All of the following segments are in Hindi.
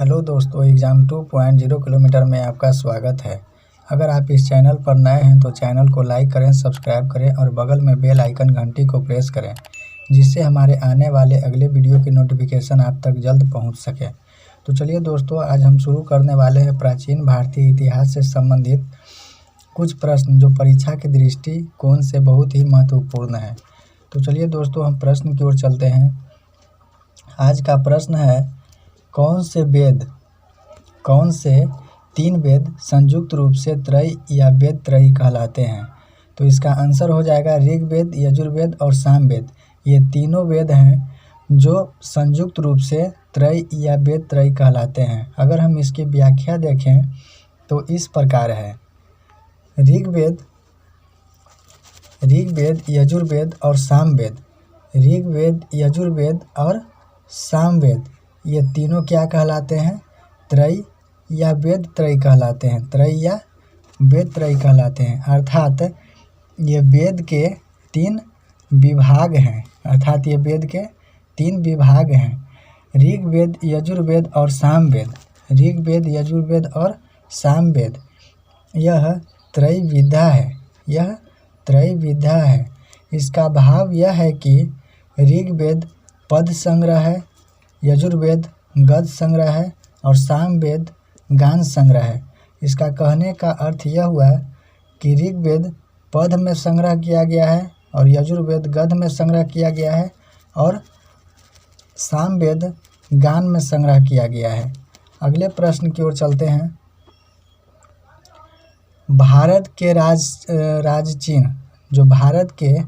हेलो दोस्तों, एग्ज़ाम 2.0 किलोमीटर में आपका स्वागत है। अगर आप इस चैनल पर नए हैं तो चैनल को लाइक करें, सब्सक्राइब करें और बगल में बेल आइकन घंटी को प्रेस करें, जिससे हमारे आने वाले अगले वीडियो की नोटिफिकेशन आप तक जल्द पहुंच सके। तो चलिए दोस्तों, आज हम शुरू करने वाले हैं प्राचीन भारतीय इतिहास से संबंधित कुछ प्रश्न जो परीक्षा के दृष्टिकोण से बहुत ही महत्वपूर्ण है। तो चलिए दोस्तों, हम प्रश्न की ओर चलते हैं। आज का प्रश्न है, कौन से 3 वेद संयुक्त रूप से त्रयी या वेद त्रयी कहलाते हैं? तो इसका आंसर हो जाएगा ऋग्वेद, यजुर्वेद और सामवेद। ये तीनों वेद हैं जो संयुक्त रूप से त्रयी या वेद त्रयी कहलाते हैं। अगर हम इसकी व्याख्या देखें तो इस प्रकार है। ऋग्वेद, यजुर्वेद और सामवेद। ऋग्वेद, यजुर्वेद और सामवेद, ये तीनों क्या कहलाते हैं? त्रयी या वेद त्रयी कहलाते हैं। त्रयी या वेद त्रयी कहलाते हैं। अर्थात ये वेद के 3 विभाग हैं। ऋग्वेद, यजुर्वेद और सामवेद। ऋग्वेद, यजुर्वेद और सामवेद, यह त्रयी विधा है। इसका भाव यह है कि ऋग्वेद पद संग्रह है, यजुर्वेद गद्य संग्रह है और सामवेद गान संग्रह है। इसका कहने का अर्थ यह हुआ कि ऋग्वेद पद में संग्रह किया गया है और यजुर्वेद गद्य में संग्रह किया गया है और सामवेद गान में संग्रह किया गया है। अगले प्रश्न की ओर चलते हैं। भारत के राज्य चिन्ह, जो भारत के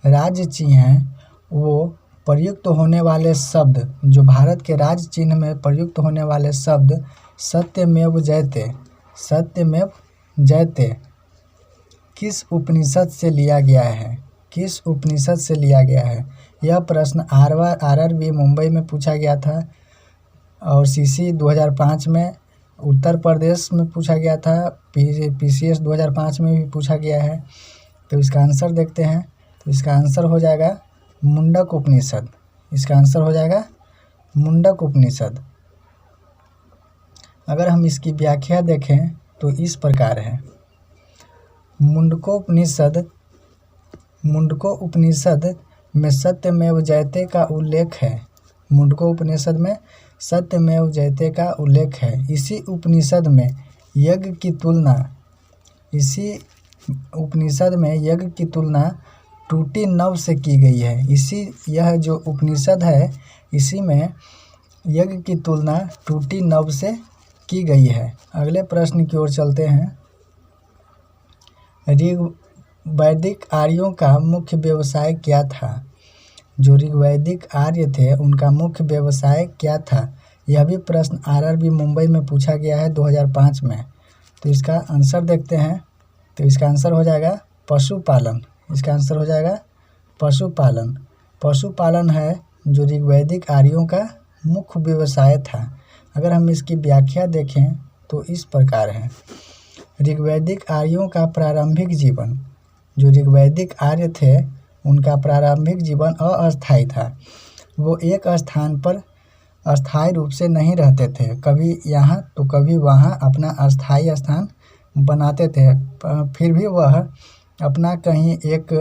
राज्य चिन्ह हैं, वो प्रयुक्त होने वाले शब्द, जो भारत के राज्य चिन्ह में प्रयुक्त होने वाले शब्द सत्यमेव जयते किस उपनिषद से लिया गया है? यह प्रश्न RRB मुंबई में पूछा गया था और CC 2005 में उत्तर प्रदेश में पूछा गया था। PCS 2005 में भी पूछा गया है। तो इसका आंसर देखते हैं। तो इसका आंसर हो जाएगा मुंडक उपनिषद। अगर हम इसकी व्याख्या देखें तो इस प्रकार है। मुंडकोपनिषद में सत्यमेव जयते का उल्लेख है। मुंडकोपनिषद में सत्यमेव जयते का उल्लेख है। इसी उपनिषद में यज्ञ की तुलना टूटी नव से की गई है। यह जो उपनिषद है, इसी में यज्ञ की तुलना टूटी नव से की गई है। अगले प्रश्न की ओर चलते हैं। ऋग्वैदिक आर्यों का मुख्य व्यवसाय क्या था? जो ऋग्वैदिक आर्य थे, उनका मुख्य व्यवसाय क्या था? यह भी प्रश्न RRB मुंबई में पूछा गया है 2005 में। तो इसका आंसर देखते हैं। तो इसका आंसर हो जाएगा पशुपालन। पशुपालन है जो ऋग्वैदिक आर्यों का मुख्य व्यवसाय था। अगर हम इसकी व्याख्या देखें तो इस प्रकार है। ऋग्वैदिक आर्यों का प्रारंभिक जीवन, जो ऋग्वैदिक आर्य थे, उनका प्रारंभिक जीवन अस्थायी था। वो एक स्थान पर अस्थायी रूप से नहीं रहते थे। कभी यहाँ तो कभी वहाँ अपना अस्थायी स्थान बनाते थे। फिर भी वह अपना कहीं एक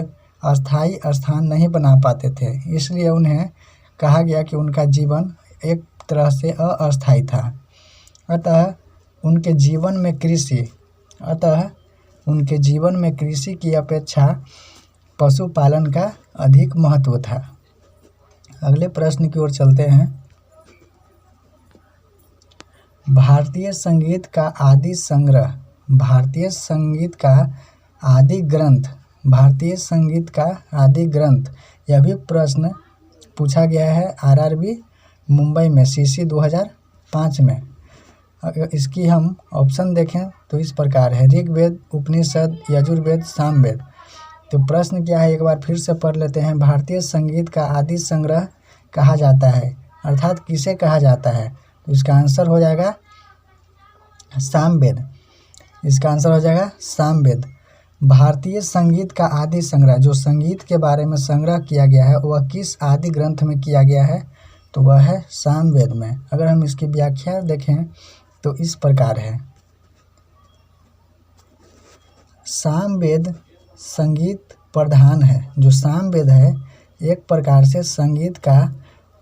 अस्थायी स्थान नहीं बना पाते थे। इसलिए उन्हें कहा गया कि उनका जीवन एक तरह से अस्थायी था। अतः उनके जीवन में कृषि की अपेक्षा पशुपालन का अधिक महत्व था। अगले प्रश्न की ओर चलते हैं। भारतीय संगीत का आदि ग्रंथ, यह भी प्रश्न पूछा गया है RRB मुंबई में CC 2005 में। अगर इसकी हम ऑप्शन देखें तो इस प्रकार है। ऋग्वेद, उपनिषद, यजुर्वेद, सामवेद। तो प्रश्न क्या है, एक बार फिर से पढ़ लेते हैं। भारतीय संगीत का आदि संग्रह कहा जाता है, अर्थात किसे कहा जाता है? तो इसका आंसर हो जाएगा सामवेद। भारतीय संगीत का आदि संग्रह, जो संगीत के बारे में संग्रह किया गया है, वह किस आदि ग्रंथ में किया गया है? तो वह है सामवेद में। अगर हम इसकी व्याख्या देखें तो इस प्रकार है। सामवेद संगीत प्रधान है। जो सामवेद है एक प्रकार से संगीत का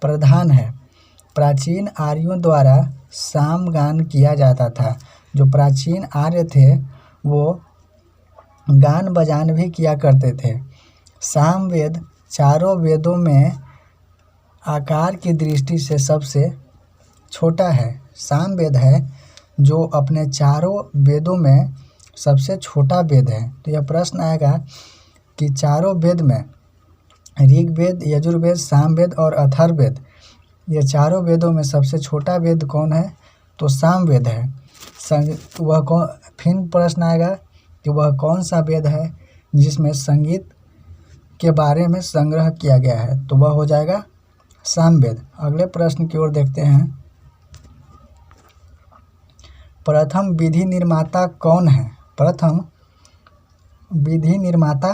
प्रधान है। प्राचीन आर्यों द्वारा सामगान किया जाता था। जो प्राचीन आर्य थे वो गान बजान भी किया करते थे। सामवेद चारों वेदों में आकार की दृष्टि से सबसे छोटा है। सामवेद है जो अपने चारों वेदों में सबसे छोटा वेद है। तो यह प्रश्न आएगा कि चारों वेद में ऋग्वेद, यजुर्वेद, सामवेद और अथर्ववेद, ये चारों वेदों में सबसे छोटा वेद कौन है? तो सामवेद है। वह कौन, फिर प्रश्न आएगा कि वह कौन सा वेद है जिसमें संगीत के बारे में संग्रह किया गया है? तो वह हो जाएगा सामवेद। अगले प्रश्न की ओर देखते हैं। प्रथम विधि निर्माता कौन है? प्रथम विधि निर्माता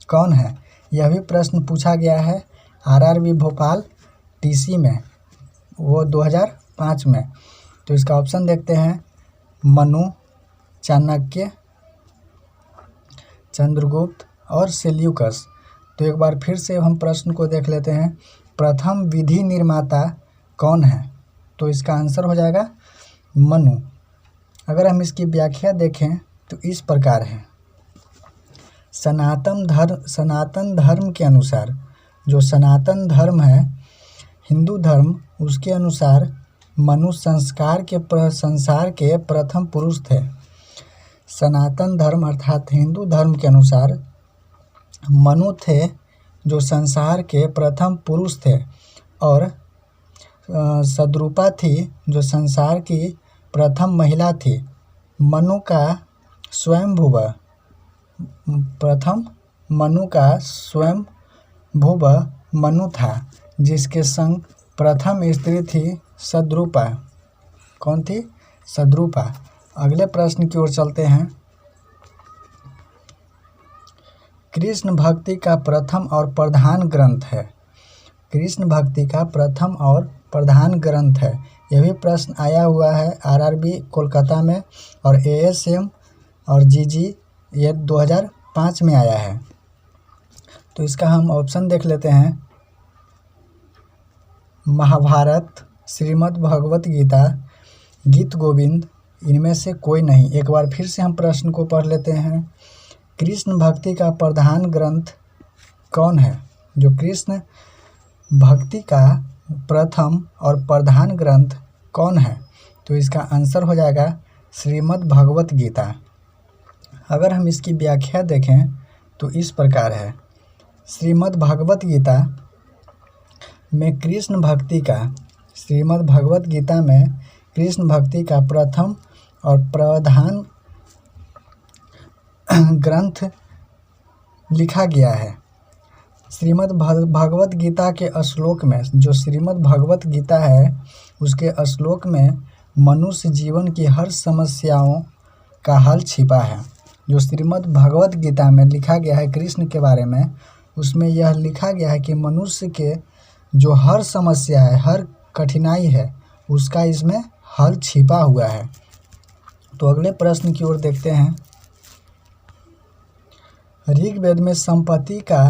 कौन है? यह भी प्रश्न पूछा गया है आरआरबी भोपाल टीसी में, वो 2005 में। तो इसका ऑप्शन देखते हैं। मनु, चाणक्य, चंद्रगुप्त और सेल्यूकस। तो एक बार फिर से हम प्रश्न को देख लेते हैं। प्रथम विधि निर्माता कौन है? तो इसका आंसर हो जाएगा मनु। अगर हम इसकी व्याख्या देखें तो इस प्रकार है। सनातन धर्म के अनुसार, जो सनातन धर्म है हिंदू धर्म, उसके अनुसार मनु संसार के प्रथम पुरुष थे। सनातन धर्म अर्थात हिंदू धर्म के अनुसार मनु थे जो संसार के प्रथम पुरुष थे, और सद्रूपा थी जो संसार की प्रथम महिला थी। मनु का स्वयंभुव मनु था, जिसके संग प्रथम स्त्री थी सद्रूपा। कौन थी? सद्रूपा। अगले प्रश्न की ओर चलते हैं। कृष्ण भक्ति का प्रथम और प्रधान ग्रंथ है। कृष्ण भक्ति का प्रथम और प्रधान ग्रंथ है। यह भी प्रश्न आया हुआ है आरआरबी कोलकाता में और एएसएम और जीजी, ये 2005 में आया है। तो इसका हम ऑप्शन देख लेते हैं। महाभारत, श्रीमद् भगवत गीता, गीत गोविंद, इनमें से कोई नहीं। एक बार फिर से हम प्रश्न को पढ़ लेते हैं। कृष्ण भक्ति का प्रधान ग्रंथ कौन है? जो कृष्ण भक्ति का प्रथम और प्रधान ग्रंथ कौन है? तो इसका आंसर हो जाएगा श्रीमद् भगवत गीता। अगर हम इसकी व्याख्या देखें तो इस प्रकार है। श्रीमद् भगवत गीता में कृष्ण भक्ति का प्रथम और प्रधान ग्रंथ लिखा गया है। श्रीमद् भगवत गीता के श्लोक में, जो श्रीमद् भगवत गीता है उसके श्लोक में मनुष्य जीवन की हर समस्याओं का हल छिपा है। जो श्रीमद् भगवत गीता में लिखा गया है कृष्ण के बारे में, उसमें यह लिखा गया है कि मनुष्य के जो हर समस्या है, हर कठिनाई है, उसका इसमें हल छिपा हुआ है। तो अगले प्रश्न की ओर देखते हैं। ऋग्वेद में संपत्ति का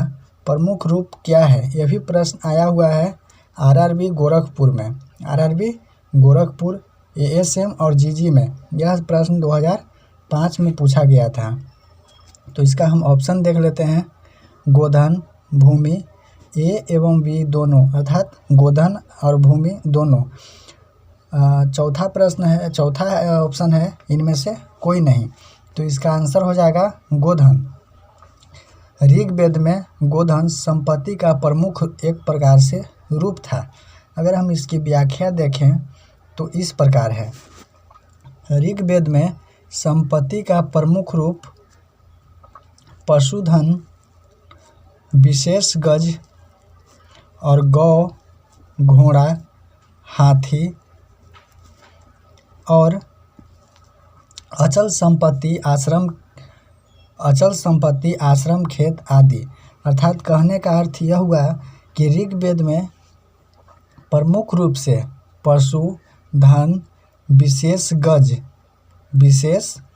प्रमुख रूप क्या है? यह भी प्रश्न आया हुआ है आरआरबी गोरखपुर में, आरआरबी गोरखपुर, एएसएम और जीजी में। यह प्रश्न 2005 में पूछा गया था। तो इसका हम ऑप्शन देख लेते हैं। गोधन, भूमि, ए एवं बी दोनों, अर्थात गोधन और भूमि दोनों। चौथा ऑप्शन है इनमें से कोई नहीं। तो इसका आंसर हो जाएगा गोधन। ऋग्वेद में गोधन संपत्ति का प्रमुख एक प्रकार से रूप था। अगर हम इसकी व्याख्या देखें तो इस प्रकार है। ऋग्वेद में संपत्ति का प्रमुख रूप पशुधन, विशेष गज और गौ, घोड़ा, हाथी और अचल संपत्ति, आश्रम, खेत आदि। अर्थात कहने का अर्थ यह हुआ कि ऋग्वेद में प्रमुख रूप से पशु, धन, विशेष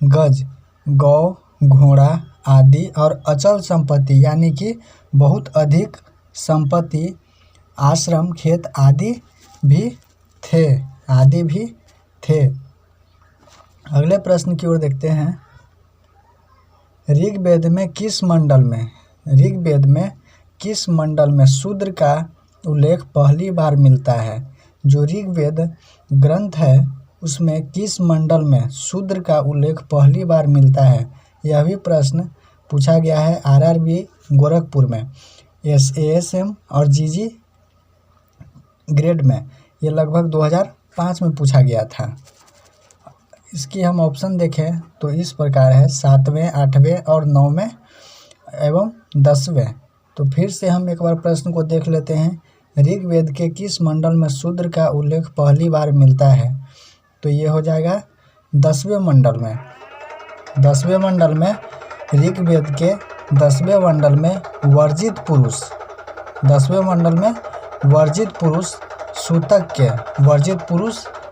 गज, गौ, घोड़ा आदि और अचल संपत्ति यानी कि बहुत अधिक संपत्ति, आश्रम, खेत आदि भी थे। अगले प्रश्न की ओर देखते हैं। ऋग्वेद में किस मंडल में शूद्र का उल्लेख पहली बार मिलता है? जो ऋग्वेद ग्रंथ है उसमें किस मंडल में शूद्र का उल्लेख पहली बार मिलता है? यह भी प्रश्न पूछा गया है RRB गोरखपुर में, ASM और GG ग्रेड में। ये लगभग 2005 में पूछा गया था। इसकी हम ऑप्शन देखें तो इस प्रकार है 7वें, 8वें और 9वें एवं 10वें। तो फिर से हम एक बार प्रश्न को देख लेते हैं। ऋग्वेद के किस मंडल में शूद्र का उल्लेख पहली बार मिलता है? तो ये हो जाएगा 10वें मंडल में। 10वें मंडल में ऋग्वेद के 10वें मंडल में वर्जित पुरुष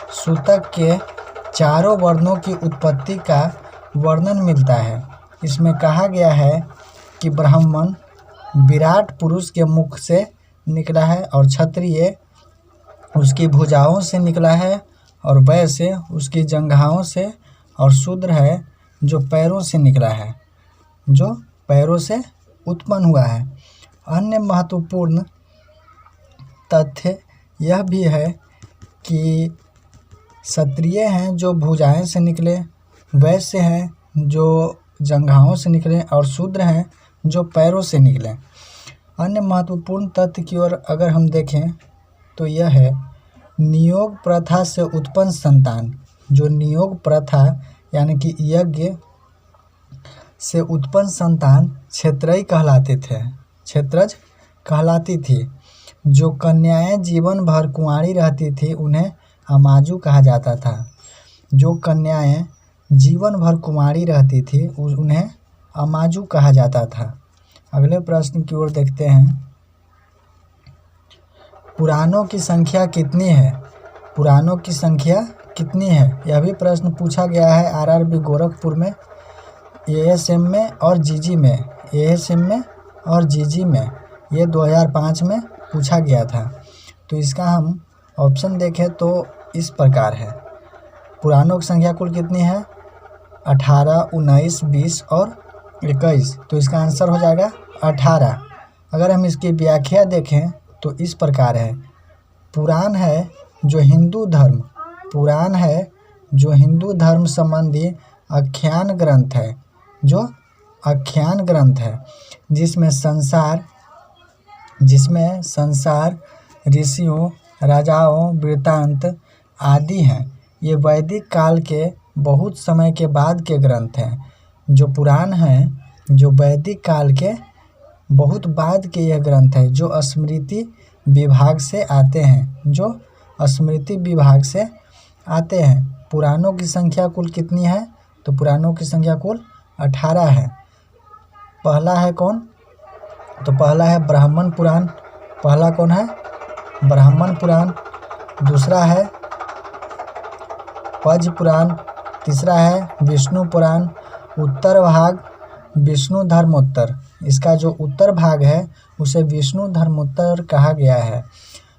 सूतक के चारों वर्णों की उत्पत्ति का वर्णन मिलता है। इसमें कहा गया है कि ब्राह्मण विराट पुरुष के मुख से निकला है और क्षत्रिय उसकी भुजाओं से निकला है और वैश्य उसकी जंघाओं से और शूद्र है जो पैरों से निकला है, जो पैरों से उत्पन्न हुआ है। अन्य महत्वपूर्ण तथ्य यह भी है कि क्षत्रिय हैं जो भुजाएं से निकले, वैश्य हैं जो जंघाओं से निकले और शूद्र हैं जो पैरों से निकले। अन्य महत्वपूर्ण तथ्य की ओर अगर हम देखें तो यह है नियोग प्रथा से उत्पन्न संतान। जो नियोग प्रथा यानी कि यज्ञ से उत्पन्न संतान क्षेत्रज कहलाती थी। जो कन्याएं जीवन भर कुंवारी रहती थी उन्हें अमाजु कहा जाता था। जो कन्याएं जीवन भर कुंवारी रहती थी उन्हें अमाजु कहा जाता था। अगले प्रश्न की ओर देखते हैं। पुराणों की संख्या कितनी है? यह भी प्रश्न पूछा गया है RRB गोरखपुर में, ASM में और GG में। ये 2005 में पूछा गया था। तो इसका हम ऑप्शन देखें तो इस प्रकार है। पुराणों की संख्या कुल कितनी है? 18, 19, 20 और 21। तो इसका आंसर हो जाएगा 18। अगर हम इसकी व्याख्या देखें तो इस प्रकार है। पुराण है जो हिंदू धर्म संबंधी आख्यान ग्रंथ है जिसमें संसार, ऋषियों, राजाओं, वृत्तांत आदि हैं। ये वैदिक काल के बहुत समय के बाद के ग्रंथ हैं। जो पुराण हैं जो वैदिक काल के बहुत बाद के यह ग्रंथ है जो स्मृति विभाग से आते हैं। पुराणों की संख्या कुल कितनी है? तो पुराणों की संख्या कुल 18 है। पहला है कौन? तो पहला है ब्राह्मण पुराण। पहला कौन है? ब्राह्मण पुराण। दूसरा है पद्म पुराण। तीसरा है विष्णु पुराण। उत्तर भाग विष्णु धर्मोत्तर। इसका जो उत्तर भाग है उसे विष्णु धर्मोत्तर कहा गया है।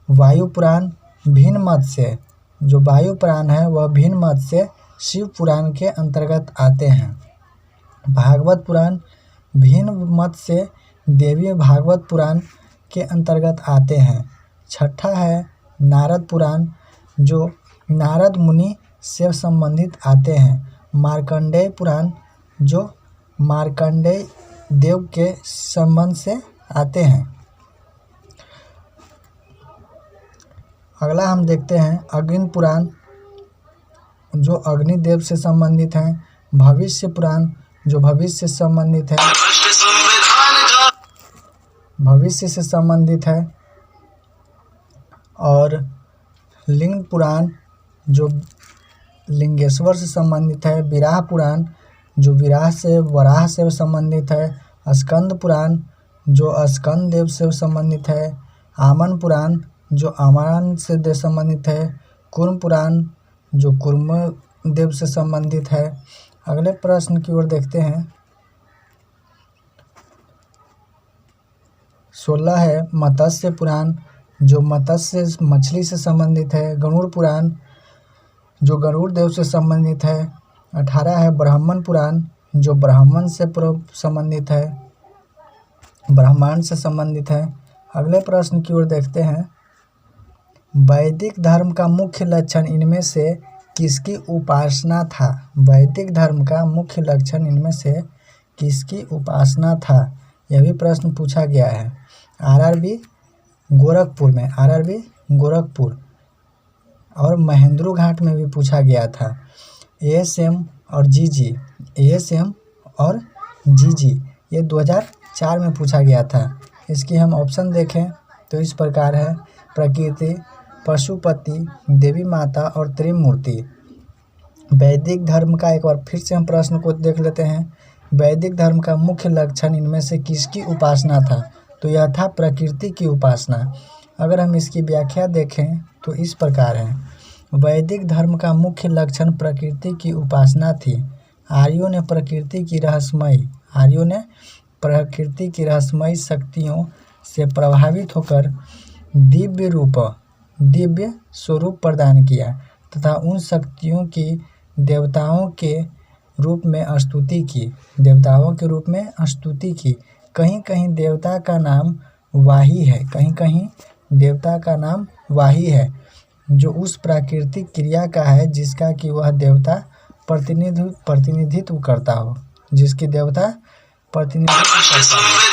वायु पुराण भिन्न मत से, जो वायु पुराण है वह भिन्न मत से शिव पुराण के अंतर्गत आते हैं। भागवत पुराण भिन्न मत से देवी भागवत पुराण के अंतर्गत आते हैं। छठा है नारद पुराण जो नारद मुनि से संबंधित आते हैं। मार्कंडेय पुराण जो मार्कंडेय देव के संबंध से आते हैं। अगला हम देखते हैं अग्नि पुराण जो अग्निदेव से संबंधित हैं। भविष्य पुराण जो भविष्य से संबंधित है। और लिंग पुराण जो लिंगेश्वर से संबंधित है। विराह पुराण जो वराह से संबंधित है। स्कंद पुराण जो स्कंद देव से संबंधित है। आमन पुराण जो आमान से संबंधित है। कूर्म पुराण जो कूर्म देव से संबंधित है। अगले प्रश्न की ओर देखते हैं। 16 है मत्स्य पुराण जो मत्स्य मछली से संबंधित है। गरुड़ पुराण जो गरुड़ देव से संबंधित है। 18 है ब्राह्मण पुराण जो ब्राह्मण से संबंधित है, ब्रह्मांड से संबंधित है। अगले प्रश्न की ओर देखते हैं। वैदिक धर्म का मुख्य लक्षण इनमें से किसकी उपासना था? वैदिक धर्म का मुख्य लक्षण इनमें से किसकी उपासना था? यह भी प्रश्न पूछा गया है आरआरबी गोरखपुर में, आरआरबी गोरखपुर और महेंद्रू घाट में भी पूछा गया था। एएसएम और जीजी, एएसएम और जीजी ये 2004 में पूछा गया था। इसकी हम ऑप्शन देखें तो इस प्रकार है। प्रकृति, पशुपति, देवी माता और त्रिमूर्ति। वैदिक धर्म का एक बार फिर से हम प्रश्न को देख लेते हैं। वैदिक धर्म का मुख्य लक्षण इनमें से किसकी उपासना था? तो यह था प्रकृति की उपासना। अगर हम इसकी व्याख्या देखें तो इस प्रकार है। वैदिक धर्म का मुख्य लक्षण प्रकृति की उपासना थी। आर्यों ने प्रकृति की रहस्यमयी शक्तियों से प्रभावित होकर दिव्य स्वरूप प्रदान किया तथा उन शक्तियों की देवताओं के रूप में स्तुति की। कहीं कहीं देवता का नाम वाही है, जो उस प्राकृतिक क्रिया का है जिसका कि वह देवता प्रतिनिधित्व करता हो, जिसकी देवता प्रतिनिधित्व करता हो।